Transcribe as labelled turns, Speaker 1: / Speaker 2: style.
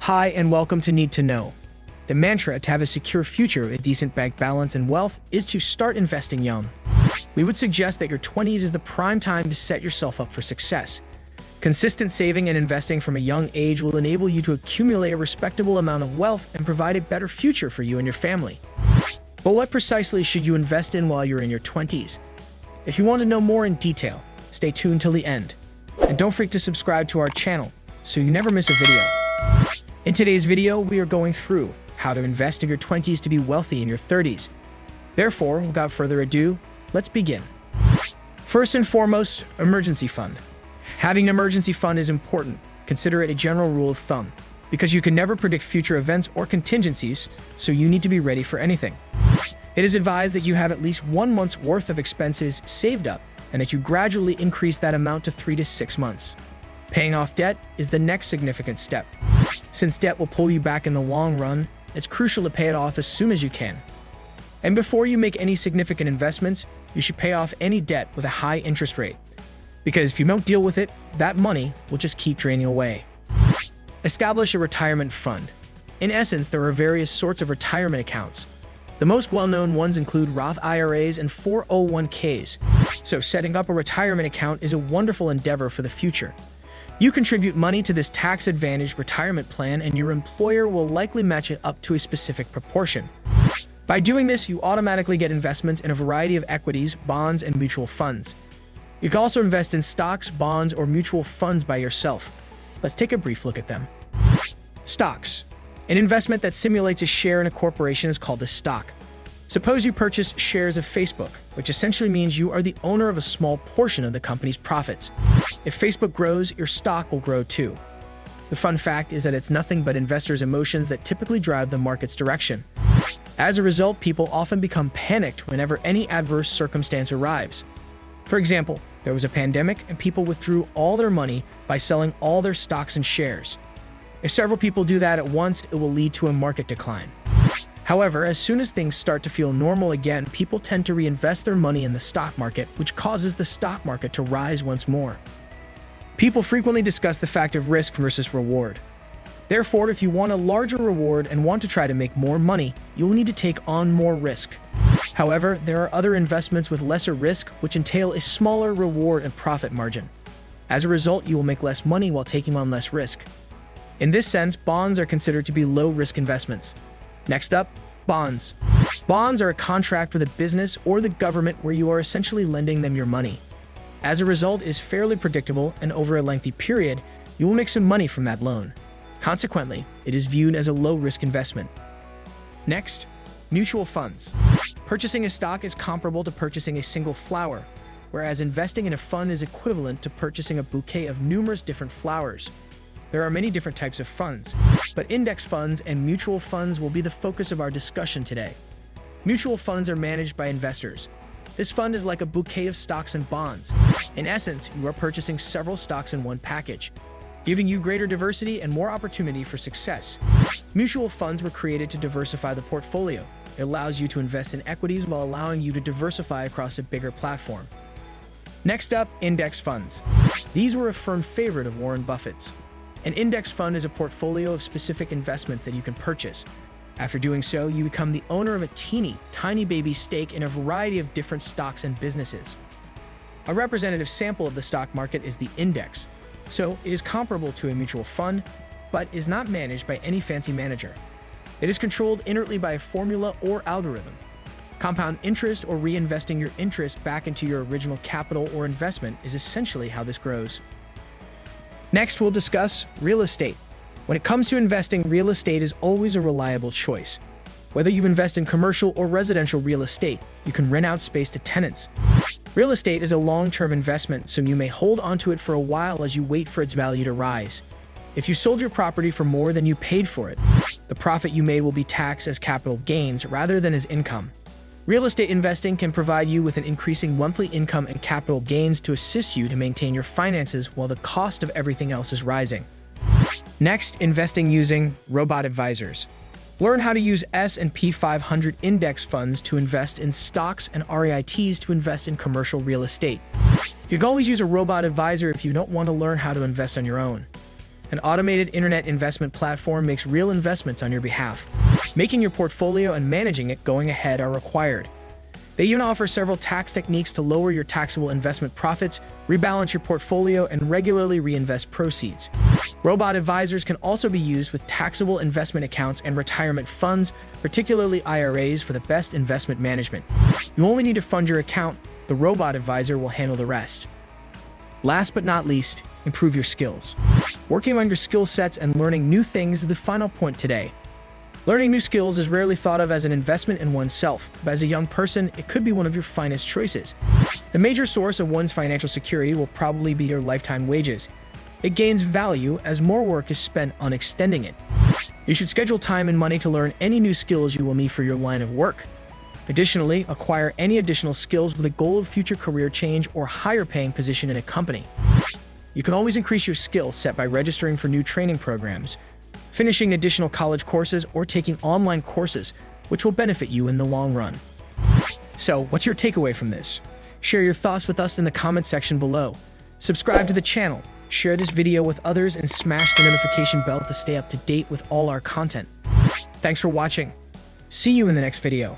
Speaker 1: Hi, and welcome to Need2Know. The mantra to have a secure future with a decent bank balance and wealth is to start investing young. We would suggest that your 20s is the prime time to set yourself up for success. Consistent saving and investing from a young age will enable you to accumulate a respectable amount of wealth and provide a better future for you and your family. But what precisely should you invest in while you're in your 20s? If you want to know more in detail, stay tuned till the end. And don't forget to subscribe to our channel so you never miss a video. In today's video, we are going through how to invest in your 20s to be wealthy in your 30s. Therefore, without further ado, let's begin. First and foremost, emergency fund. Having an emergency fund is important. Consider it a general rule of thumb, because you can never predict future events or contingencies, so you need to be ready for anything. It is advised that you have at least 1 month's worth of expenses saved up, and that you gradually increase that amount to 3 to 6 months. Paying off debt is the next significant step. Since debt will pull you back in the long run, it's crucial to pay it off as soon as you can. And before you make any significant investments, you should pay off any debt with a high interest rate. Because if you don't deal with it, that money will just keep draining away. Establish a retirement fund. In essence, there are various sorts of retirement accounts. The most well-known ones include Roth IRAs and 401ks. So setting up a retirement account is a wonderful endeavor for the future. You contribute money to this tax-advantaged retirement plan, and your employer will likely match it up to a specific proportion. By doing this, you automatically get investments in a variety of equities, bonds, and mutual funds. You can also invest in stocks, bonds, or mutual funds by yourself. Let's take a brief look at them. Stocks. An investment that simulates a share in a corporation is called a stock. Suppose you purchase shares of Facebook, which essentially means you are the owner of a small portion of the company's profits. If Facebook grows, your stock will grow too. The fun fact is that it's nothing but investors' emotions that typically drive the market's direction. As a result, people often become panicked whenever any adverse circumstance arrives. For example, there was a pandemic and people withdrew all their money by selling all their stocks and shares. If several people do that at once, it will lead to a market decline. However, as soon as things start to feel normal again, people tend to reinvest their money in the stock market, which causes the stock market to rise once more. People frequently discuss the fact of risk versus reward. Therefore, if you want a larger reward and want to try to make more money, you will need to take on more risk. However, there are other investments with lesser risk, which entail a smaller reward and profit margin. As a result, you will make less money while taking on less risk. In this sense, bonds are considered to be low-risk investments. Next up, bonds. Bonds are a contract with a business or the government where you are essentially lending them your money. As a result, it is fairly predictable, and over a lengthy period, you will make some money from that loan. Consequently, it is viewed as a low-risk investment. Next, mutual funds. Purchasing a stock is comparable to purchasing a single flower, whereas investing in a fund is equivalent to purchasing a bouquet of numerous different flowers. There are many different types of funds, but index funds and mutual funds will be the focus of our discussion today. Mutual funds are managed by investors. This fund is like a bouquet of stocks and bonds. In essence, you are purchasing several stocks in one package, giving you greater diversity and more opportunity for success. Mutual funds were created to diversify the portfolio. It allows you to invest in equities while allowing you to diversify across a bigger platform. Next up, index funds. These were a firm favorite of Warren Buffett's. An index fund is a portfolio of specific investments that you can purchase. After doing so, you become the owner of a tiny baby stake in a variety of different stocks and businesses. A representative sample of the stock market is the index, so it is comparable to a mutual fund, but is not managed by any fancy manager. It is controlled inertly by a formula or algorithm. Compound interest, or reinvesting your interest back into your original capital or investment, is essentially how this grows. Next, we'll discuss real estate. When it comes to investing, real estate is always a reliable choice. Whether you invest in commercial or residential real estate, you can rent out space to tenants. Real estate is a long-term investment, so you may hold onto it for a while as you wait for its value to rise. If you sold your property for more than you paid for it, the profit you made will be taxed as capital gains rather than as income. Real estate investing can provide you with an increasing monthly income and capital gains to assist you to maintain your finances while the cost of everything else is rising. Next, investing using robo-advisors. Learn how to use S&P 500 index funds to invest in stocks and REITs to invest in commercial real estate. You can always use a robot advisor if you don't want to learn how to invest on your own. An automated internet investment platform makes real investments on your behalf. Making your portfolio and managing it going ahead are required. They even offer several tax techniques to lower your taxable investment profits, rebalance your portfolio, and regularly reinvest proceeds. Robot advisors can also be used with taxable investment accounts and retirement funds, particularly IRAs, for the best investment management. You only need to fund your account. The robot advisor will handle the rest. Last but not least, improve your skills. Working on your skill sets and learning new things is the final point today. Learning new skills is rarely thought of as an investment in oneself, but as a young person, it could be one of your finest choices. The major source of one's financial security will probably be your lifetime wages. It gains value as more work is spent on extending it. You should schedule time and money to learn any new skills you will need for your line of work. Additionally, acquire any additional skills with a goal of future career change or higher paying position in a company. You can always increase your skill set by registering for new training programs, finishing additional college courses, or taking online courses, which will benefit you in the long run. So, what's your takeaway from this? Share your thoughts with us in the comment section below. Subscribe to the channel, share this video with others, and smash the notification bell to stay up to date with all our content. Thanks for watching. See you in the next video.